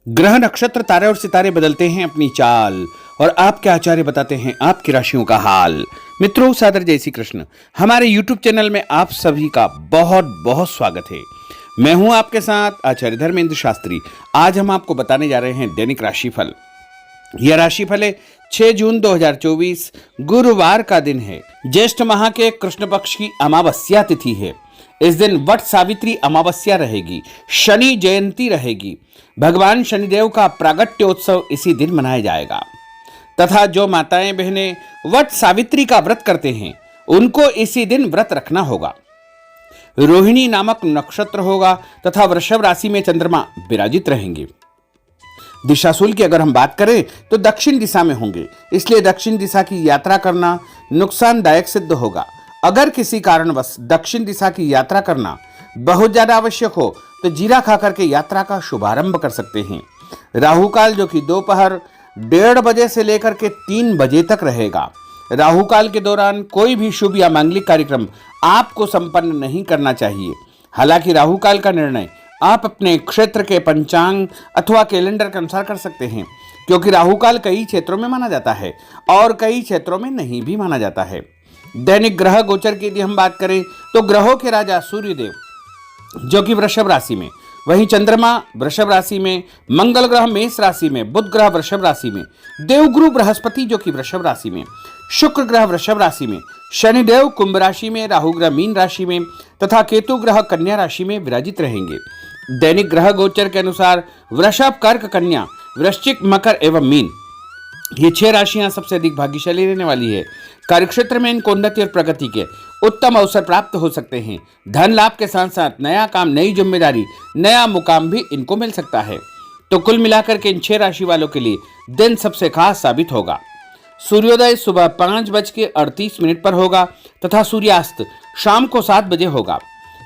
ग्रह नक्षत्र तारे और सितारे बदलते हैं अपनी चाल और आपके आचार्य बताते हैं आपकी राशियों का हाल। मित्रों, सादर जय श्री कृष्ण। हमारे YouTube चैनल में आप सभी का बहुत बहुत स्वागत है। मैं हूं आपके साथ आचार्य धर्मेंद्र शास्त्री। आज हम आपको बताने जा रहे हैं दैनिक राशिफल। यह राशिफल है 6 जून 2024 गुरुवार का दिन है। ज्येष्ठ माह के कृष्ण पक्ष की अमावस्या तिथि है। इस दिन वट सावित्री अमावस्या रहेगी, शनि जयंती रहेगी। भगवान शनिदेव का प्रागट्योत्सव इसी दिन मनाया जाएगा तथा जो माताएं बहनें वट सावित्री का व्रत करते हैं उनको इसी दिन व्रत रखना होगा। रोहिणी नामक नक्षत्र होगा तथा वृषभ राशि में चंद्रमा विराजित रहेंगे। दिशाशूल की अगर हम बात करें तो दक्षिण दिशा में होंगे, इसलिए दक्षिण दिशा की यात्रा करना नुकसानदायक सिद्ध होगा। अगर किसी कारणवश दक्षिण दिशा की यात्रा करना बहुत ज्यादा आवश्यक हो तो जीरा खाकर के यात्रा का शुभारंभ कर सकते हैं। राहु काल जो कि दोपहर 1:30 बजे से लेकर के 3 बजे तक रहेगा। राहु काल के दौरान कोई भी शुभ या मांगलिक कार्यक्रम आपको संपन्न नहीं करना चाहिए। हालांकि राहु काल का निर्णय आप अपने क्षेत्र के पंचांग अथवा कैलेंडर के अनुसार कर सकते हैं, क्योंकि राहु काल कई क्षेत्रों में माना जाता है और कई क्षेत्रों में नहीं भी माना जाता है। दैनिक ग्रह गोचर की यदि हम बात करें तो ग्रहों के राजा सूर्यदेव जो कि वृषभ राशि में, वहीं चंद्रमा वृषभ राशि में, मंगल ग्रह मेष राशि में, बुध ग्रह वृषभ राशि में, देवगुरु बृहस्पति जो कि वृषभ राशि में, शुक्र ग्रह वृषभ राशि में, शनिदेव कुंभ राशि में, राहु ग्रह मीन राशि में तथा केतु ग्रह कन्या राशि में विराजित रहेंगे। दैनिक ग्रह गोचर के अनुसार वृषभ, कर्क, कन्या, वृश्चिक, मकर एवं मीन ये 6 राशियां सबसे अधिक भाग्यशाली रहने वाली है। कार्यक्षेत्र में इनको उन्नति और प्रगति के उत्तम अवसर प्राप्त हो सकते हैं। धन लाभ के साथ साथ नया काम, नई जिम्मेदारी, नया मुकाम भी इनको मिल सकता है। तो कुल मिलाकर के इन 6 राशि वालों के लिए दिन सबसे खास साबित होगा। सूर्योदय सुबह 5:38 पर होगा तथा सूर्यास्त शाम को 7 बजे होगा।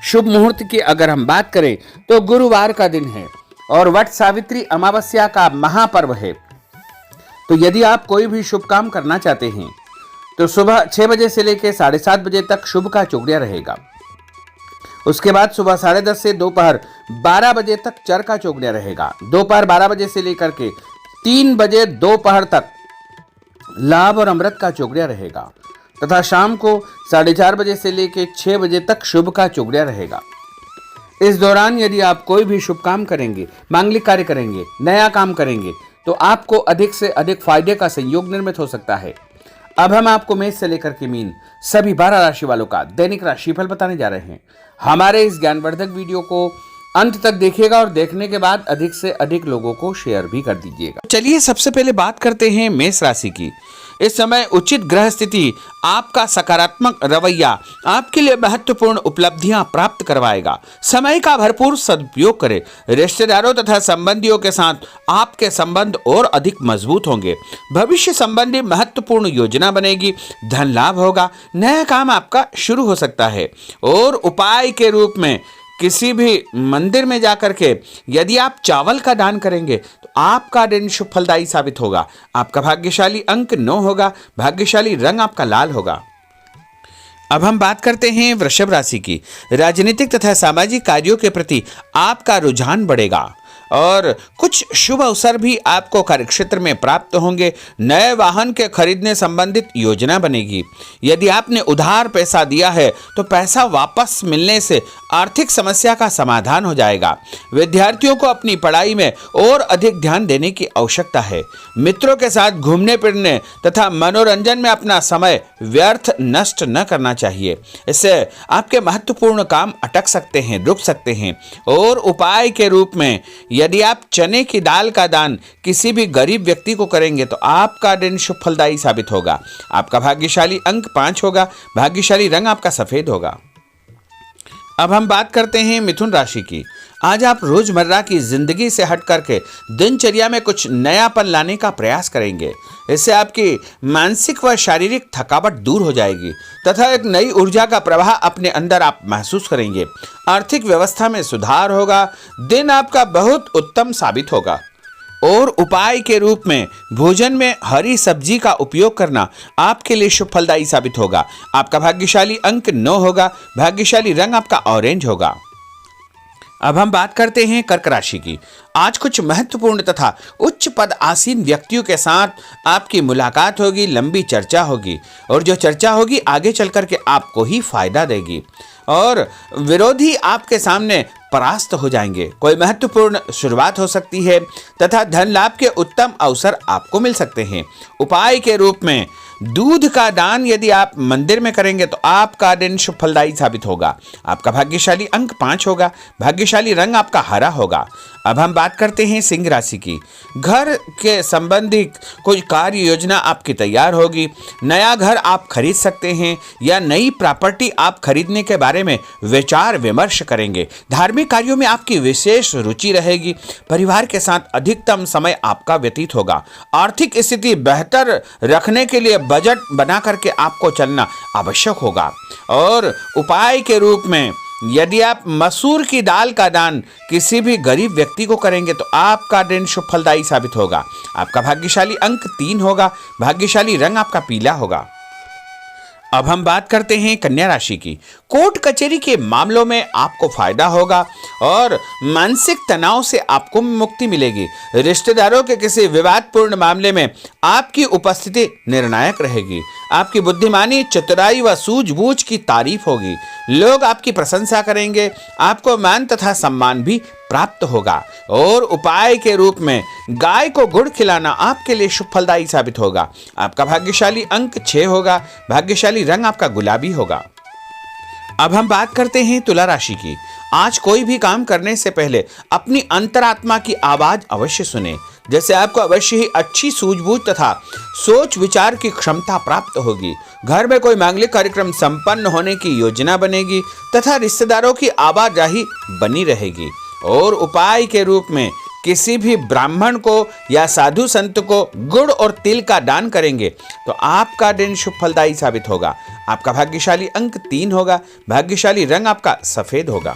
शुभ मुहूर्त की अगर हम बात करें तो गुरुवार का दिन है और वट सावित्री अमावस्या का महापर्व है। तो यदि आप कोई भी शुभ काम करना चाहते हैं तो सुबह 6 बजे से लेकर 7:30 बजे तक शुभ का चौगड़िया रहेगा। उसके बाद सुबह 10:30 से दोपहर 12 बजे तक चर का चौगड़िया रहेगा। दोपहर 12 बजे से लेकर के 3 बजे दोपहर तक लाभ और अमृत का चौगड़िया रहेगा तथा शाम को 4:30 बजे से लेकर 6 बजे तक शुभ का चौगड़िया रहेगा। इस दौरान यदि आप कोई भी शुभ काम करेंगे, मांगलिक कार्य करेंगे, नया काम करेंगे तो आपको अधिक से अधिक फायदे का संयोग निर्मित हो सकता है। अब हम आपको मेष से लेकर के मीन सभी 12 राशि वालों का दैनिक राशिफल बताने जा रहे हैं। हमारे इस ज्ञानवर्धक वीडियो को अंत तक देखिएगा और देखने के बाद अधिक से अधिक लोगों को शेयर भी कर दीजिएगा। चलिए सबसे पहले बात करते हैं मेष राशि की। इस समय उचित ग्रह स्थिति आपका सकारात्मक रवैया आपके लिए महत्वपूर्ण उपलब्धियां प्राप्त करवाएगा। समय का भरपूर सदुपयोग करें। रिश्तेदारों तथा संबंधियों के साथ आपके संबंध और अधिक मजबूत होंगे। भविष्य संबंधी महत्वपूर्ण योजना बनेगी। धन लाभ होगा। नया काम आपका शुरू हो सकता है और उपाय के रूप में किसी भी मंदिर में जाकर के यदि आप चावल का दान करेंगे तो आपका दिन शुभ फलदायी साबित होगा। आपका भाग्यशाली अंक 9 होगा। भाग्यशाली रंग आपका लाल होगा। अब हम बात करते हैं वृषभ राशि की। राजनीतिक तथा सामाजिक कार्यों के प्रति आपका रुझान बढ़ेगा और कुछ शुभ अवसर भी आपको कार्यक्षेत्र में प्राप्त होंगे। नए वाहन के खरीदने संबंधित योजना बनेगी। यदि आपने उधार पैसा दिया है तो पैसा वापस मिलने से आर्थिक समस्या का समाधान हो जाएगा। विद्यार्थियों को अपनी पढ़ाई में और अधिक ध्यान देने की आवश्यकता है। मित्रों के साथ घूमने फिरने तथा मनोरंजन में अपना समय व्यर्थ नष्ट न करना चाहिए। इससे आपके महत्वपूर्ण काम अटक सकते हैं, रुक सकते हैं। और उपाय के रूप में यदि आप चने की दाल का दान किसी भी गरीब व्यक्ति को करेंगे तो आपका दिन शुभ फलदायी साबित होगा। आपका भाग्यशाली अंक 5 होगा। भाग्यशाली रंग आपका सफेद होगा। अब हम बात करते हैं मिथुन राशि की। आज आप रोजमर्रा की जिंदगी से हट करके दिनचर्या में कुछ नयापन लाने का प्रयास करेंगे। इससे आपकी मानसिक व शारीरिक थकावट दूर हो जाएगी तथा एक नई ऊर्जा का प्रवाह अपने अंदर आप महसूस करेंगे। आर्थिक व्यवस्था में सुधार होगा। दिन आपका बहुत उत्तम साबित होगा और उपाय के रूप में भोजन में हरी सब्जी का उपयोग करना आपके लिए शुभ फलदायी साबित होगा। आपका भाग्यशाली अंक 9 होगा। भाग्यशाली रंग आपका ऑरेंज होगा। अब हम बात करते हैं कर्क राशि की। आज कुछ महत्वपूर्ण तथा उच्च पद आसीन व्यक्तियों के साथ आपकी मुलाकात होगी, लंबी चर्चा होगी और जो चर्चा होगी आगे चल कर के आपको ही फायदा देगी और विरोधी आपके सामने परास्त हो जाएंगे। कोई महत्वपूर्ण शुरुआत हो सकती है तथा धन लाभ के उत्तम अवसर आपको मिल सकते हैं। उपाय के रूप में दूध का दान यदि आप मंदिर में करेंगे तो आपका दिन शुभ फलदायी साबित होगा। आपका भाग्यशाली अंक 5 होगा। भाग्यशाली रंग आपका हरा होगा। अब हम बात करते हैं सिंह राशि की। घर के संबंधी कोई कार्य योजना आपकी तैयार होगी। नया घर आप खरीद सकते हैं या नई प्रॉपर्टी आप खरीदने के बारे में विचार विमर्श करेंगे। धार्मिक कार्यों में आपकी विशेष रुचि रहेगी। परिवार के साथ अधिकतम समय आपका व्यतीत होगा। आर्थिक स्थिति बेहतर रखने के लिए बजट बना करके आपको चलना आवश्यक होगा और उपाय के रूप में यदि आप मसूर की दाल का दान किसी भी गरीब व्यक्ति को करेंगे तो आपका दिन शुभ फलदायी साबित होगा। आपका भाग्यशाली अंक 3 होगा। भाग्यशाली रंग आपका पीला होगा। अब हम बात करते हैं कन्या राशि की। कोर्ट कचहरी के मामलों में आपको फायदा होगा और मानसिक तनाव से आपको मुक्ति मिलेगी। रिश्तेदारों के किसी विवादपूर्ण मामले में आपकी उपस्थिति निर्णायक रहेगी। आपकी बुद्धिमानी, चतुराई व सूझबूझ की तारीफ होगी। लोग आपकी प्रशंसा करेंगे। आपको मान तथा सम्मान भी प्राप्त होगा और उपाय के रूप में गाय को गुड़ खिलाना आपके लिए शुभ फलदायी साबित होगा। आपका भाग्यशाली अंक 6 होगा। भाग्यशाली रंग आपका गुलाबी होगा। अब हम बात करते हैं तुला राशि की। आज कोई भी काम करने से पहले अपनी अंतरात्मा की आवाज अवश्य सुने। जैसे आपको अवश्य ही अच्छी सूझबूझ तथा सोच विचार की क्षमता प्राप्त होगी। घर में कोई मांगलिक कार्यक्रम संपन्न होने की योजना बनेगी तथा रिश्तेदारों की आवाजाही बनी रहेगी और उपाय के रूप में किसी भी ब्राह्मण को या साधु संत को गुड़ और तिल का दान करेंगे तो आपका दिन शुभ फलदायी साबित होगा। आपका भाग्यशाली अंक 3 होगा। भाग्यशाली रंग आपका सफेद होगा।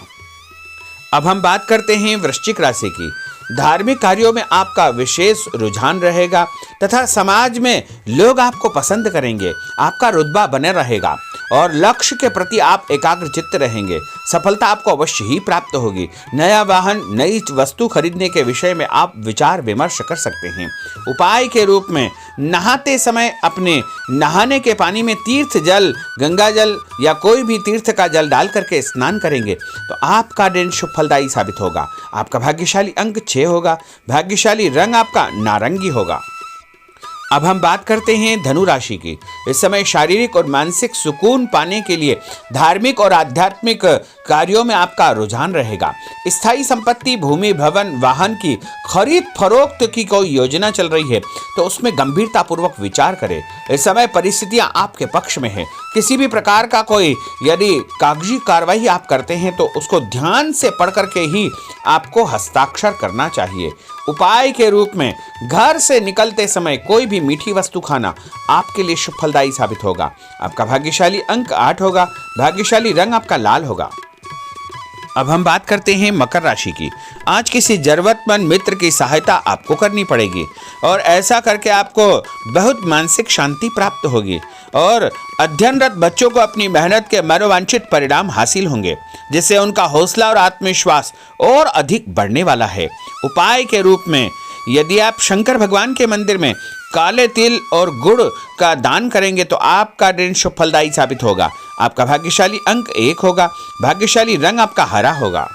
अब हम बात करते हैं वृश्चिक राशि की। धार्मिक कार्यों में आपका विशेष रुझान रहेगा तथा समाज में लोग आपको पसंद करेंगे। आपका रुतबा बने रहेगा और लक्ष्य के प्रति आप एकाग्रचित्त रहेंगे। सफलता आपको अवश्य ही प्राप्त होगी। नया वाहन, नई वस्तु खरीदने के विषय में आप विचार विमर्श कर सकते हैं। उपाय के रूप में नहाते समय अपने नहाने के पानी में तीर्थ जल, गंगा जल या कोई भी तीर्थ का जल डाल करके स्नान करेंगे तो आपका दिन शुभ फलदायी साबित होगा। आपका भाग्यशाली अंक 6 होगा। भाग्यशाली रंग आपका नारंगी होगा। अब हम बात करते हैं धनु राशि की। इस समय शारीरिक और मानसिक सुकून पाने के लिए धार्मिक और आध्यात्मिक कार्यों में आपका रुझान रहेगा। स्थायी संपत्ति, भूमि, भवन, वाहन की खरीद फरोख्त की कोई योजना चल रही है तो उसमें गंभीरतापूर्वक विचार करें। इस समय परिस्थितियां आपके पक्ष में है। किसी भी प्रकार का कोई यदि कागजी कार्रवाई आप करते हैं तो उसको ध्यान से पढ़ करके ही आपको हस्ताक्षर करना चाहिए। उपाय के रूप में घर से निकलते समय कोई भी मीठी वस्तु खाना आपके लिए शुभ फलदायी साबित होगा। आपका भाग्यशाली अंक 8 होगा। भाग्यशाली रंग आपका लाल होगा। अब हम बात करते हैं मकर राशि की। आज किसी जरूरतमंद मित्र की सहायता आपको करनी पड़ेगी और ऐसा करके आपको बहुत मानसिक शांति प्राप्त होगी और अध्ययनरत बच्चों को अपनी मेहनत के मनोवांछित परिणाम हासिल होंगे जिससे उनका हौसला और आत्मविश्वास और अधिक बढ़ने वाला है। उपाय के रूप में यदि आप शंकर भगवान के मंदिर में काले तिल और गुड़ का दान करेंगे तो आपका दिन शुभ फलदायी साबित होगा। आपका भाग्यशाली अंक 1 होगा। भाग्यशाली रंग आपका हरा होगा।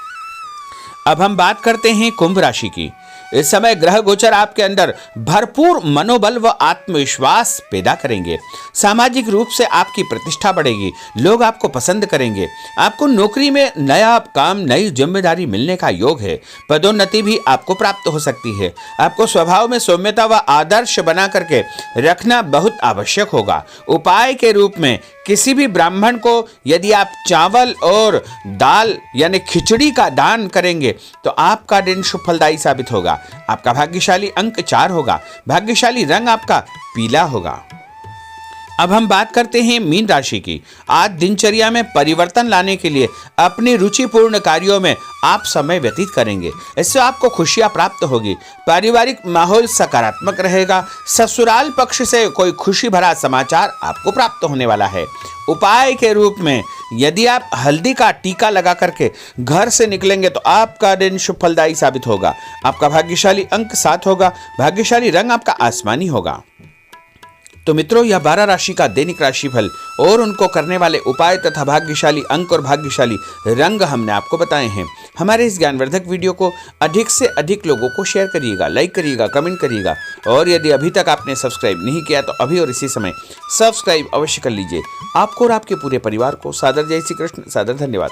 अब हम बात करते हैं कुंभ राशि की। इस समय ग्रह गोचर आपके अंदर भरपूर मनोबल व आत्मविश्वास पैदा करेंगे। सामाजिक रूप से आपकी प्रतिष्ठा बढ़ेगी। लोग आपको पसंद करेंगे। आपको नौकरी में नया काम, नई जिम्मेदारी मिलने का योग है। पदोन्नति भी आपको प्राप्त हो सकती है। आपको स्वभाव में सौम्यता व आदर्श बना करके रखना बहुत आवश्यक होगा। उपाय के रूप में किसी भी ब्राह्मण को यदि आप चावल और दाल यानी खिचड़ी का दान करेंगे तो आपका दिन शुभ फलदायी साबित होगा। आपका भाग्यशाली अंक 4 होगा। भाग्यशाली रंग आपका पीला होगा। अब हम बात करते हैं मीन राशि की। आज दिनचर्या में परिवर्तन लाने के लिए अपनी रुचिपूर्ण कार्यों में आप समय व्यतीत करेंगे। इससे आपको खुशियां प्राप्त होगी। पारिवारिक माहौल सकारात्मक रहेगा। ससुराल पक्ष से कोई खुशी भरा समाचार आपको प्राप्त होने वाला है। उपाय के रूप में यदि आप हल्दी का टीका लगा करके घर से निकलेंगे तो आपका दिन शुभ फलदायी साबित होगा। आपका भाग्यशाली अंक 7 होगा। भाग्यशाली रंग आपका आसमानी होगा। तो मित्रों, यह 12 राशि का दैनिक राशिफल और उनको करने वाले उपाय तथा भाग्यशाली अंक और भाग्यशाली रंग हमने आपको बताए हैं। हमारे इस ज्ञानवर्धक वीडियो को अधिक से अधिक लोगों को शेयर करिएगा, लाइक करिएगा, कमेंट करिएगा और यदि अभी तक आपने सब्सक्राइब नहीं किया तो अभी और इसी समय सब्सक्राइब अवश्य कर लीजिए। आपको और आपके पूरे परिवार को सादर जय श्री कृष्ण, सादर धन्यवाद।